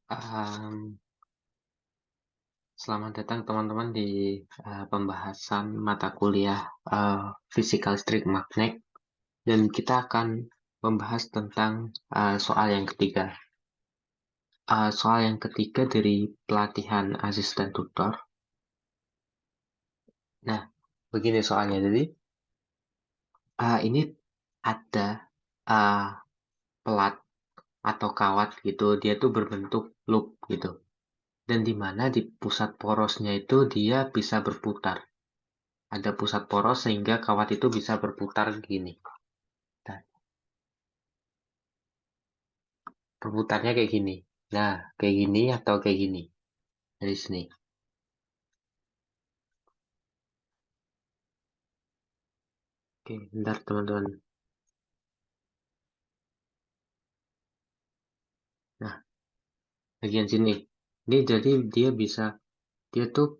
Um, Selamat datang teman-teman di pembahasan mata kuliah Fisika Listrik Magnet, dan kita akan membahas tentang soal yang ketiga. Soal yang ketiga dari pelatihan asisten tutor. Nah, begini soalnya. Jadi ini ada uh, pelat atau kawat gitu, dia tuh berbentuk loop gitu. Dan di mana di pusat porosnya itu dia bisa berputar. Ada pusat poros sehingga kawat itu bisa berputar gini. Nah, berputarnya kayak gini. Nah, kayak gini atau kayak gini. Dari sini. Oke, bentar teman-teman. Nah, bagian sini. Ini jadi dia tuh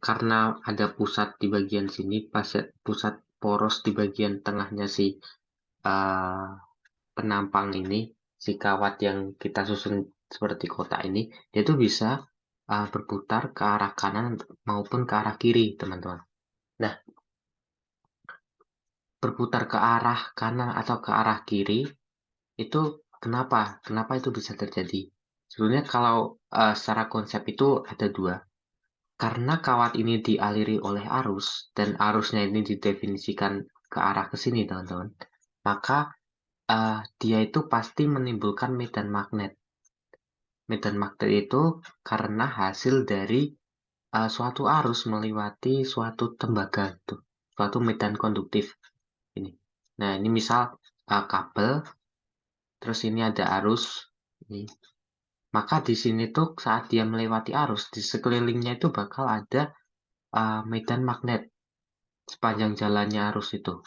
karena ada pusat di bagian sini, pusat poros di bagian tengahnya si uh, penampang ini, si kawat yang kita susun seperti kotak ini, dia tuh bisa berputar ke arah kanan maupun ke arah kiri, teman-teman. Nah, berputar ke arah kanan atau ke arah kiri, itu kenapa? Kenapa itu bisa terjadi? Sebenarnya kalau secara konsep itu ada dua. Karena kawat ini dialiri oleh arus, dan arusnya ini didefinisikan ke arah ke sini, teman-teman. Maka dia itu pasti menimbulkan medan magnet. Medan magnet itu karena hasil dari suatu arus melewati suatu tembaga, tuh, suatu medan konduktif. Ini. Nah, ini misal kabel, terus ini ada arus. Ini. Maka di sini tuh saat dia melewati arus, di sekelilingnya itu bakal ada medan magnet sepanjang jalannya arus itu.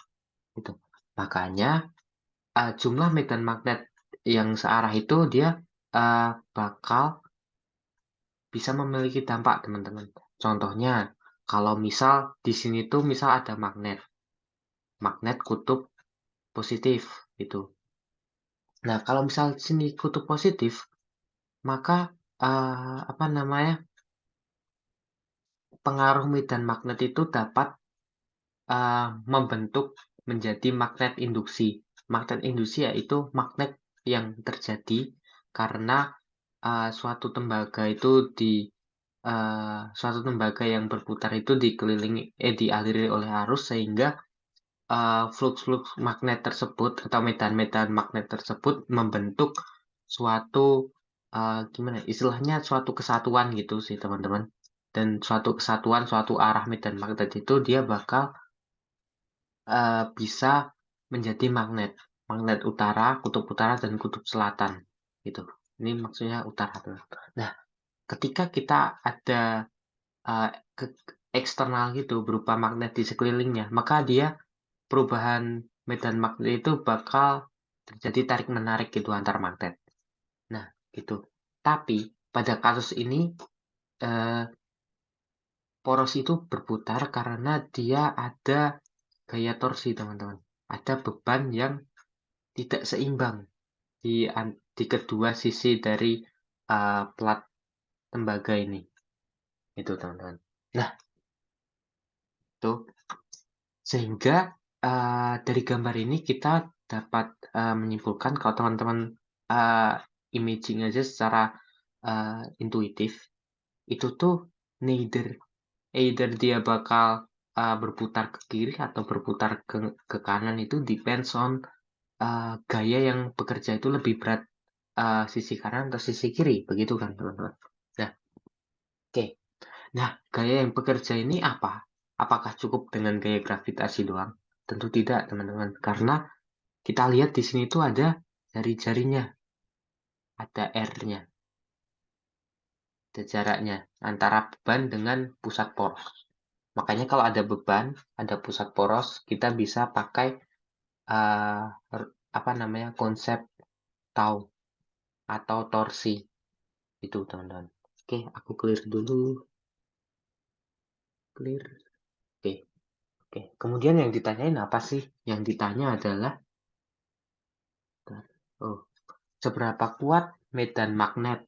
Gitu. Makanya jumlah medan magnet yang searah itu dia bakal bisa memiliki dampak, teman-teman. Contohnya, kalau misal di sini tuh misal ada magnet kutub positif itu. Nah, kalau misal di sini kutub positif, maka apa namanya, pengaruh medan magnet itu dapat membentuk menjadi magnet induksi. Magnet induksi yaitu magnet yang terjadi karena suatu tembaga yang berputar itu dialiri oleh arus, sehingga flux-flux magnet tersebut atau medan-medan magnet tersebut membentuk suatu gimana istilahnya, suatu kesatuan gitu sih, teman-teman. Dan suatu kesatuan, suatu arah medan magnet itu dia bakal bisa menjadi magnet utara, kutub utara dan kutub selatan gitu. Ini maksudnya utara tuh. Nah, ketika kita ada uh, ke eksternal gitu berupa magnet di sekelilingnya, maka dia perubahan medan magnet itu bakal terjadi tarik menarik gitu antar magnet. Nah, gitu. Tapi pada kasus ini eh, poros itu berputar karena dia ada gaya torsi, teman-teman. Ada beban yang tidak seimbang di kedua sisi dari plat tembaga ini. Itu, teman-teman. Nah, itu sehingga dari gambar ini kita dapat menyimpulkan kalau teman-teman uh, imaging aja secara intuitif, itu tuh neither either dia bakal berputar ke kiri atau berputar ke kanan, itu depends on gaya yang bekerja itu lebih berat, sisi kanan atau sisi kiri, begitu kan, teman-teman? Nah, oke. Nah, gaya yang bekerja ini apa? Apakah cukup dengan gaya gravitasi doang? Tentu tidak, teman-teman. Karena kita lihat di sini tuh ada jari-jarinya, ada R-nya, ada jaraknya antara beban dengan pusat poros. Makanya kalau ada beban, ada pusat poros, kita bisa pakai uh, apa namanya, konsep tau atau torsi itu, teman-teman. Oke, aku clear dulu. Clear. Oke, oke. Kemudian yang ditanyain apa sih? Yang ditanya adalah, oh, seberapa kuat medan magnet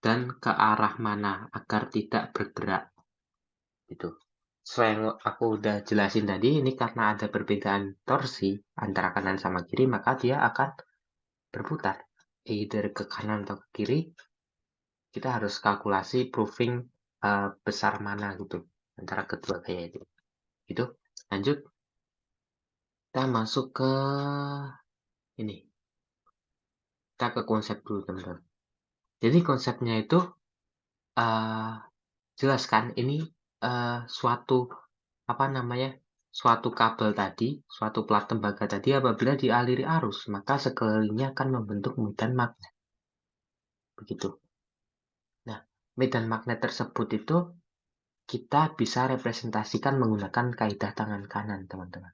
dan ke arah mana agar tidak bergerak, gitu. Sesuai yang aku udah jelasin tadi, ini karena ada perbedaan torsi antara kanan sama kiri, maka dia akan berputar. Either ke kanan atau ke kiri, kita harus kalkulasi proving besar mana gitu antara kedua gaya itu. Gitu. Lanjut, kita masuk ke ini. Kita ke konsep dulu, teman-teman. Jadi konsepnya itu uh, jelas kan ini suatu apa namanya? Suatu kabel tadi, suatu plat tembaga tadi apabila dialiri arus, maka sekelilingnya akan membentuk medan magnet. Begitu. Nah, medan magnet tersebut itu kita bisa representasikan menggunakan kaidah tangan kanan, teman-teman.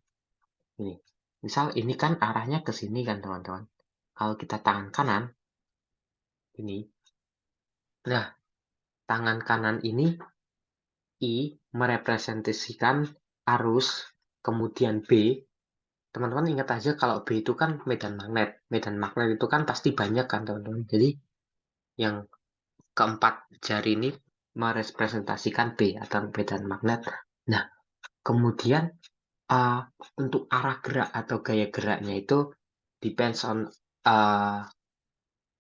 Ini. Misal ini kan arahnya ke sini kan, teman-teman. Kalau kita tangan kanan, ini. Nah, tangan kanan ini I merepresentasikan arus, kemudian B. Teman-teman ingat aja kalau B itu kan medan magnet. Medan magnet itu kan pasti banyak kan, teman-teman. Jadi yang keempat jari ini merepresentasikan B atau medan magnet. Nah, kemudian uh, untuk arah gerak atau gaya geraknya itu depends on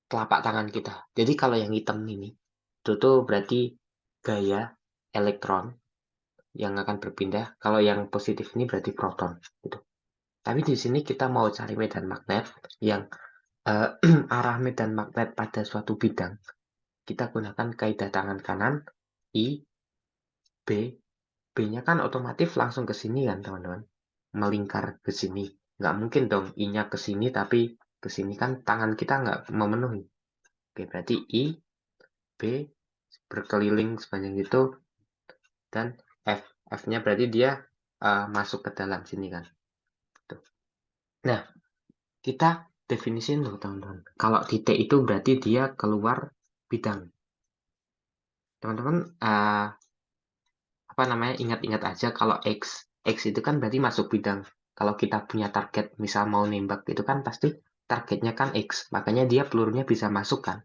telapak tangan kita. Jadi kalau yang hitam ini, itu tuh berarti gaya elektron yang akan berpindah. Kalau yang positif ini berarti proton. Gitu. Tapi di sini kita mau cari medan magnet yang arah medan magnet pada suatu bidang. Kita gunakan kaidah tangan kanan, I, B. B-nya kan otomatis langsung ke sini kan, teman-teman. Melingkar ke sini. Nggak mungkin dong I-nya ke sini, tapi ke sini kan tangan kita nggak memenuhi. Oke, berarti I, B, berkeliling sepanjang itu, dan F. F-nya berarti dia masuk ke dalam sini kan. Tuh. Nah, kita definisiin dulu, teman-teman. Kalau titik itu berarti dia keluar bidang. Teman-teman, apa namanya, ingat-ingat aja kalau X itu kan berarti masuk bidang. Kalau kita punya target, misal mau nembak, itu kan pasti targetnya kan X. Makanya dia pelurunya bisa masuk kan.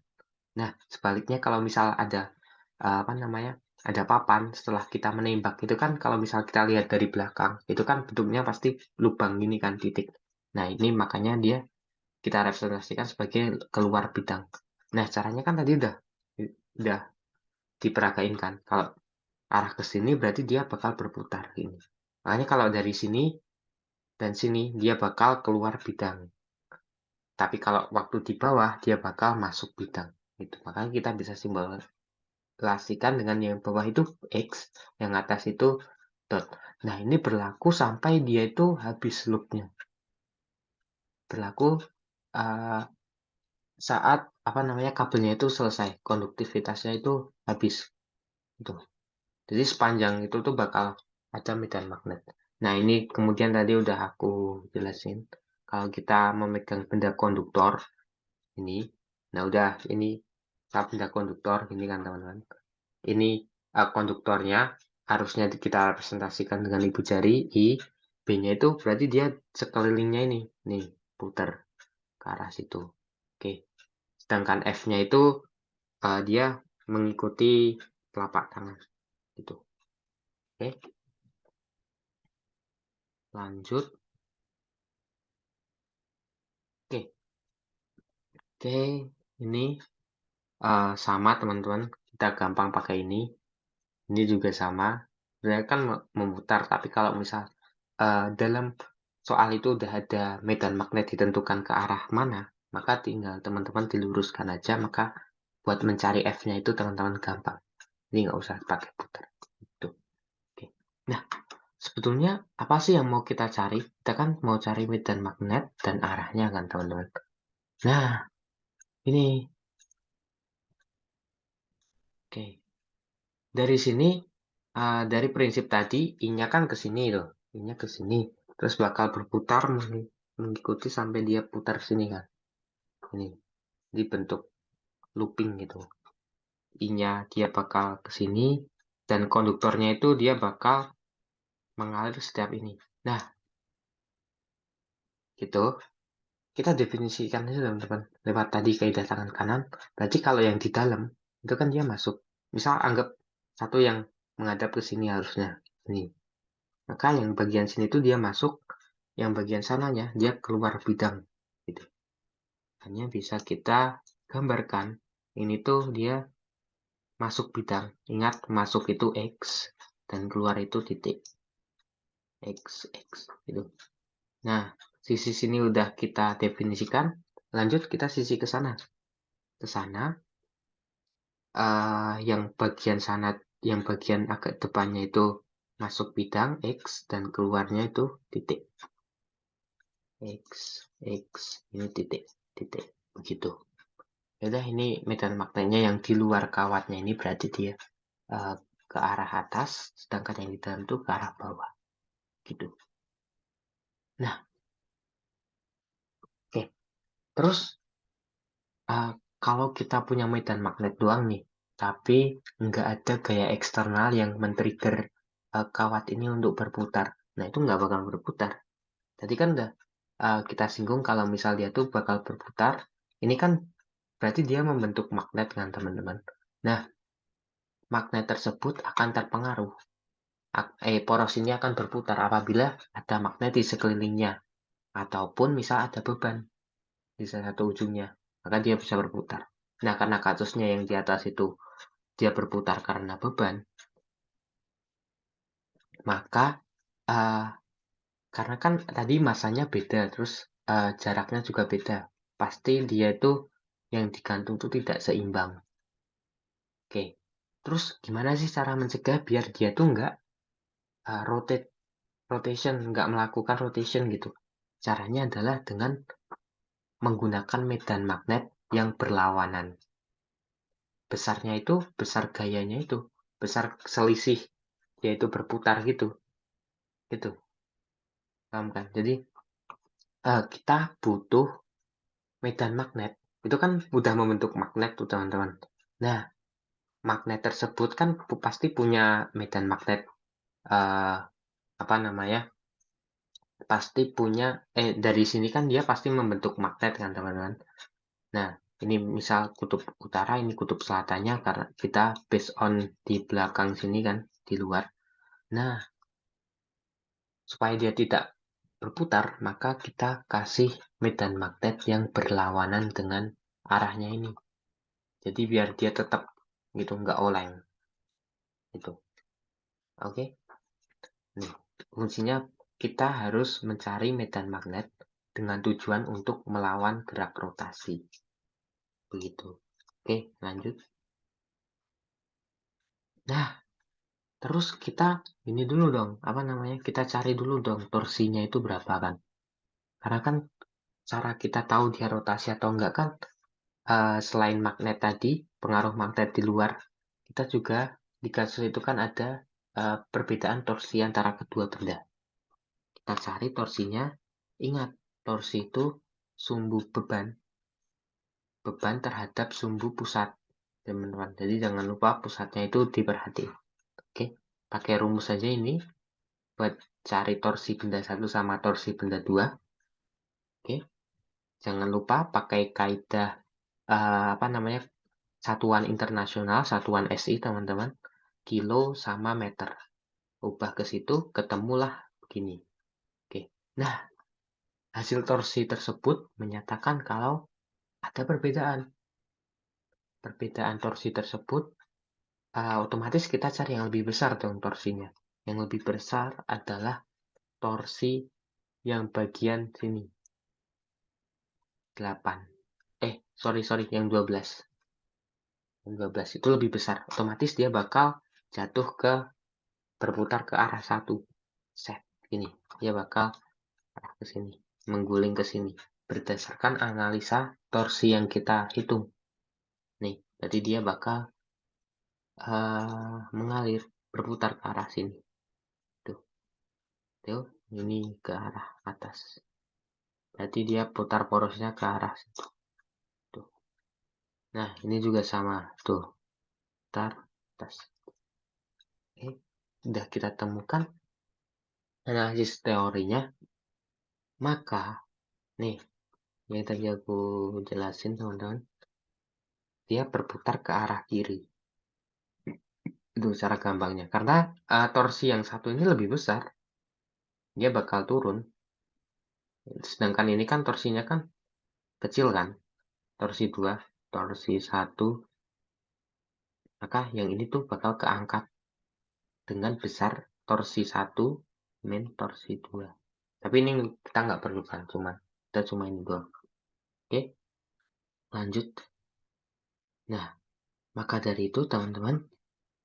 Nah, sebaliknya kalau misal ada apa namanya, ada papan setelah kita menembak itu kan kalau misal kita lihat dari belakang itu kan bentuknya pasti lubang gini kan, titik. Nah, ini makanya dia kita representasikan sebagai keluar bidang. Nah, caranya kan tadi udah diperagain kan. Kalau arah ke sini berarti dia bakal berputar gini. Makanya kalau dari sini dan sini dia bakal keluar bidang. Tapi kalau waktu di bawah dia bakal masuk bidang. Gitu. Makanya kita bisa simbolasikan dengan yang bawah itu X, yang atas itu dot. Nah, ini berlaku sampai dia itu habis loopnya. Berlaku uh, saat apa namanya kabelnya itu selesai, konduktivitasnya itu habis. Gitu. Jadi sepanjang itu tuh bakal ada medan magnet. Nah, ini kemudian tadi udah aku jelasin. Kalau kita memegang benda konduktor ini, nah udah ini benda konduktor ini kan, teman-teman. Ini konduktornya harusnya kita representasikan dengan ibu jari I, B-nya itu berarti dia sekelilingnya ini, nih putar ke arah situ. Oke. Sedangkan F-nya itu dia mengikuti telapak tangan gitu. Oke. Lanjut. Oke, oke, ini sama teman-teman. Kita gampang pakai ini. Ini juga sama. Sebenarnya kan memutar, tapi kalau misal dalam soal itu udah ada medan magnet ditentukan ke arah mana, maka tinggal teman-teman diluruskan aja. Maka buat mencari F-nya itu teman-teman gampang. Ini nggak usah pakai putar. Itu. Oke. Nah, sebetulnya apa sih yang mau kita cari? Kita kan mau cari medan magnet dan arahnya kan, teman-teman. Nah, ini. Oke. Dari sini, dari prinsip tadi, I-nya kan ke sini tuh. I-nya ke sini. Terus bakal berputar mengikuti sampai dia putar sini kan. Ini dibentuk looping gitu. I-nya dia bakal ke sini. Dan konduktornya itu dia bakal mengalir setiap ini. Nah, gitu. kita definisikan aja teman-teman, lewat tadi kaidah tangan kanan, berarti kalau yang di dalam, itu kan dia masuk. Misal anggap satu yang menghadap ke sini harusnya, ini. Maka yang bagian sini tuh dia masuk, yang bagian sananya dia keluar bidang, gitu. Hanya bisa kita gambarkan, ini tuh dia masuk bidang. Ingat, masuk itu X, dan keluar itu titik. X, gitu. Nah, sisi sini udah kita definisikan, lanjut kita sisi ke sana. Ke sana, yang bagian agak depannya itu masuk bidang X dan keluarnya itu titik. X, ini titik, titik, begitu. Yaudah, ini medan magnetnya yang di luar kawatnya ini berarti dia ke arah atas, sedangkan yang di dalam itu ke arah bawah, gitu. Nah, oke. Terus kalau kita punya medan magnet doang nih, tapi nggak ada gaya eksternal yang men-trigger kawat ini untuk berputar. Nah, itu nggak bakal berputar. Tadi kan udah kita singgung kalau misal dia tuh bakal berputar. Ini kan berarti dia membentuk magnet kan, teman-teman. Nah, magnet tersebut akan terpengaruh. Poros ini akan berputar apabila ada magnet di sekelilingnya. Ataupun misal ada beban di salah satu ujungnya, maka dia bisa berputar. Nah, karena kasusnya yang di atas itu dia berputar karena beban, maka uh, karena kan tadi masanya beda, terus jaraknya juga beda, pasti dia itu yang digantung itu tidak seimbang. Oke, terus gimana sih cara mencegah biar dia tuh nggak rotation, nggak melakukan rotation gitu? Caranya adalah dengan menggunakan medan magnet yang berlawanan. Besarnya itu, besar gayanya itu, besar selisih, yaitu berputar gitu. Gitu, paham kan? Jadi kita butuh medan magnet. Itu kan udah membentuk magnet tuh teman-teman. Nah, magnet tersebut kan pasti punya medan magnet eh, apa namanya? Pasti punya dari sini kan dia pasti membentuk magnet kan teman-teman. Nah, ini misal kutub utara, ini kutub selatannya karena kita based on di belakang sini kan, di luar. Nah, supaya dia tidak berputar, maka kita kasih medan magnet yang berlawanan dengan arahnya ini. Jadi biar dia tetap gitu, nggak oleng. Gitu. Oke? Nih, fungsinya kita harus mencari medan magnet dengan tujuan untuk melawan gerak rotasi. Begitu. Oke, lanjut. Nah, terus kita ini dulu dong, apa namanya? Kita cari dulu dong torsinya itu berapa kan? Karena kan cara kita tahu dia rotasi atau enggak kan selain magnet tadi, pengaruh magnet di luar, kita juga di kasus itu kan ada perbedaan torsi antara kedua benda. Kita cari torsinya, ingat, torsi itu sumbu beban terhadap sumbu pusat, teman-teman. Jadi jangan lupa pusatnya itu diperhatiin. Oke, pakai rumus saja ini buat cari torsi benda satu sama torsi benda dua. Oke, jangan lupa pakai kaidah apa namanya satuan internasional, satuan SI teman-teman, kilo sama meter. Ubah ke situ, ketemulah begini. Oke. Nah, hasil torsi tersebut menyatakan kalau ada perbedaan. Perbedaan torsi tersebut, otomatis kita cari yang lebih besar dong torsinya. Yang lebih besar adalah torsi yang bagian sini, 8. Sorry, yang 12. Yang 12 itu lebih besar. Otomatis dia bakal jatuh ke berputar ke arah satu set ini, dia bakal arah ke sini, mengguling ke sini berdasarkan analisa torsi yang kita hitung nih. Jadi dia bakal mengalir berputar ke arah sini tuh, tuh ini ke arah atas, berarti dia putar porosnya ke arah situ tuh. Nah, ini juga sama tuh, putar atas. Oke, udah kita temukan analisis teorinya, maka nih yang tadi aku jelasin teman-teman, dia berputar ke arah kiri. Itu cara gampangnya. Karena torsi yang satu ini lebih besar, dia bakal turun. Sedangkan ini kan torsinya kan kecil kan, torsi 2, torsi 1, maka yang ini tuh bakal keangkat dengan besar torsi 1 min torsi 2. Tapi ini kita nggak perlu kan, kita cuma ini doang. Oke, lanjut. Nah, maka dari itu teman-teman,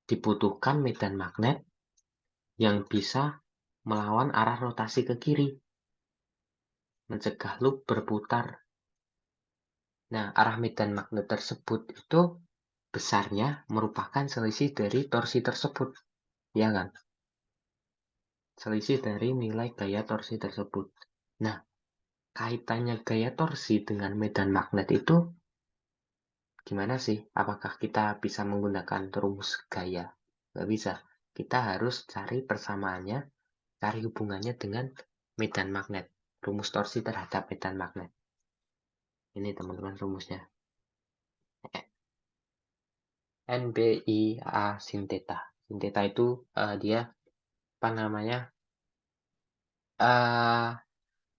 dibutuhkan medan magnet yang bisa melawan arah rotasi ke kiri, mencegah loop berputar. Nah, arah medan magnet tersebut itu besarnya merupakan selisih dari torsi tersebut, ya kan? Selisih dari nilai gaya torsi tersebut. Nah, kaitannya gaya torsi dengan medan magnet itu gimana sih? Apakah kita bisa menggunakan rumus gaya? Nggak bisa. Kita harus cari persamaannya, cari hubungannya dengan medan magnet. Rumus torsi terhadap medan magnet. Ini teman-teman rumusnya. NBIA sin theta. Sin theta itu dia apa namanya?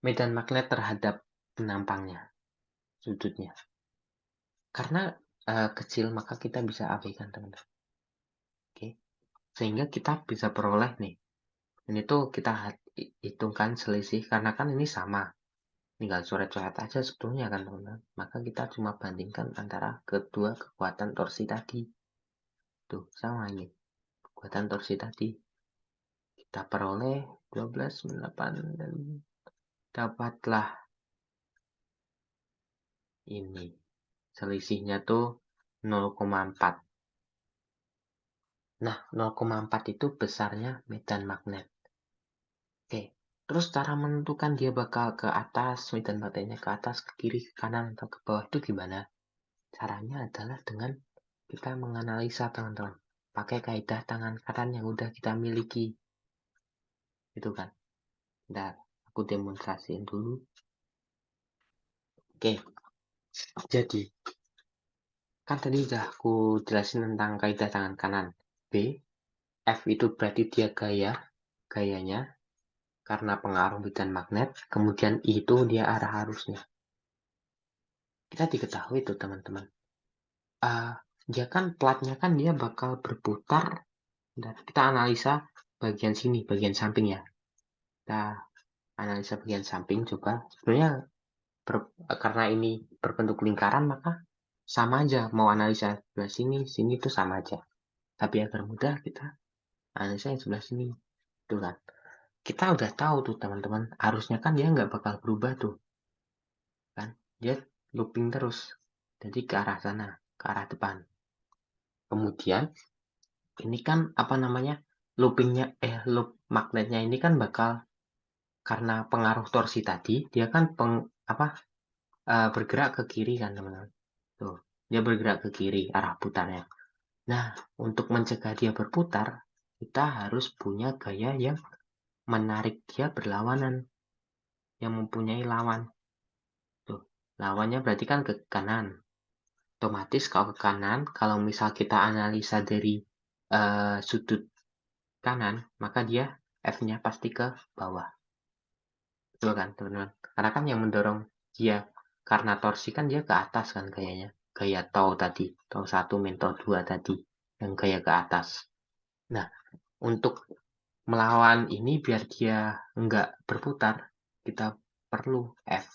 Medan magnet terhadap penampangnya, sudutnya. Karena kecil maka kita bisa abaikan teman-teman. Oke. Sehingga kita bisa peroleh nih. Ini tuh kita hitungkan selisih karena kan ini sama. Tinggal coret-coret aja sebetulnya kan teman-teman. Maka kita cuma bandingkan antara kedua kekuatan torsi tadi. Tuh, sama ini. Kekuatan torsi tadi. Kita peroleh 12, 8, dan dapatlah ini. Selisihnya tuh 0,4. Nah, 0,4 itu besarnya medan magnet. Oke, terus cara menentukan dia bakal ke atas, medan magnetnya ke atas, ke kiri, ke kanan, atau ke bawah itu gimana? Caranya adalah dengan kita menganalisa teman-teman. Pakai kaidah tangan kanan yang udah kita miliki. Itu kan. Bentar, aku demonstrasiin dulu. Oke, jadi kan tadi udah aku jelasin tentang kaidah tangan kanan. B, F itu berarti dia gayanya, karena pengaruh medan magnet, kemudian I itu dia arah arusnya. Kita diketahui itu teman-teman. Dia kan platnya kan dia bakal berputar. Dan kita analisa bagian sini, bagian samping ya. Kita analisa bagian samping coba. Sebenarnya karena ini berbentuk lingkaran maka sama aja. Mau analisa sebelah sini, sini itu sama aja. Tapi agar mudah kita analisa yang sebelah sini. Tuh kan. Kita udah tahu tuh teman-teman, arusnya kan dia nggak bakal berubah tuh. Kan? Dia looping terus. Jadi ke arah sana, ke arah depan. Kemudian ini kan apa namanya? Loop magnetnya ini kan bakal karena pengaruh torsi tadi, dia kan bergerak ke kiri kan teman-teman. Tuh, dia bergerak ke kiri arah putarnya. Nah, untuk mencegah dia berputar, kita harus punya gaya yang menarik dia berlawanan, yang mempunyai lawan. Tuh, lawannya berarti kan ke kanan. Otomatis kalau ke kanan, kalau misal kita analisa dari sudut kanan, maka dia F-nya pasti ke bawah. Betul kan, teman-teman? Karena kan yang mendorong dia, karena torsi kan dia ke atas kan gayanya. Gaya tau tadi, tau 1 min tau 2 tadi, yang gaya ke atas. Nah, untuk melawan ini biar dia nggak berputar, kita perlu F.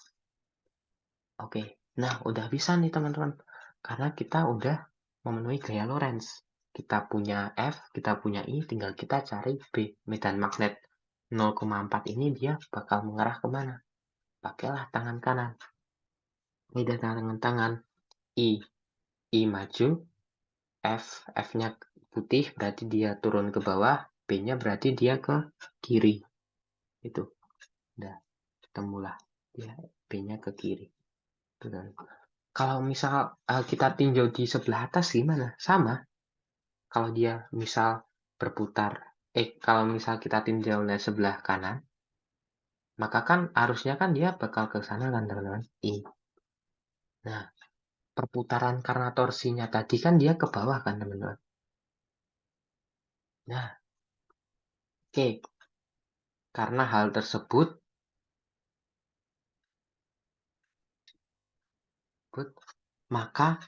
Oke, nah udah bisa nih teman-teman. Karena kita udah memenuhi gaya Lorentz. Kita punya F, kita punya I, tinggal kita cari B. Medan magnet 0,4 ini dia bakal mengarah kemana? Pakailah tangan kanan. Ini tangan I maju, F-nya putih berarti dia turun ke bawah, B-nya berarti dia ke kiri. Itu. Udah, ketemulah. Dia B-nya ke kiri. Kalau misal kita tinjau di sebelah atas gimana? Sama. Kalau dia misal berputar, kalau misal kita tinjau dari sebelah kanan, maka kan harusnya kan dia bakal ke sana kan teman-teman, I. Nah, perputaran karena torsinya tadi kan dia ke bawah kan teman-teman. Nah, oke. Karena hal tersebut, maka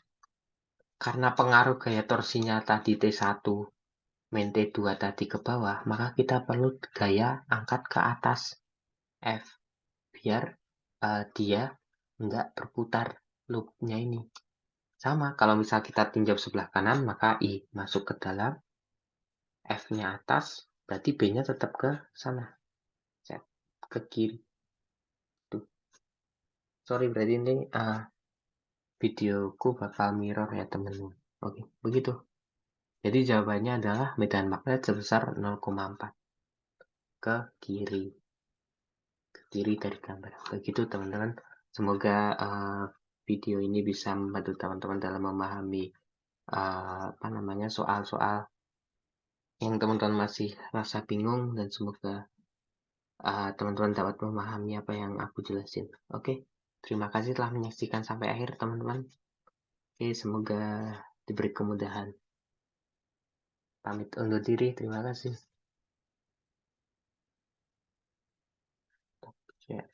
karena pengaruh gaya torsinya tadi T1 min T2 tadi ke bawah, maka kita perlu gaya angkat ke atas F biar dia nggak berputar loopnya ini. Sama, kalau misal kita tinjau sebelah kanan, maka I masuk ke dalam, F-nya atas, berarti B-nya tetap ke sana, set, ke kiri. Tuh. Sorry, berarti ini videoku bakal mirror ya teman-teman. Oke, begitu. Jadi jawabannya adalah medan magnet sebesar 0,4 ke kiri. Ke kiri dari gambar. Begitu teman-teman. Semoga video ini bisa membantu teman-teman dalam memahami soal-soal yang teman-teman masih rasa bingung, dan semoga teman-teman dapat memahami apa yang aku jelasin. Oke, terima kasih telah menyaksikan sampai akhir teman-teman. Oke, semoga diberi kemudahan. Pamit undur diri, terima kasih. Ya.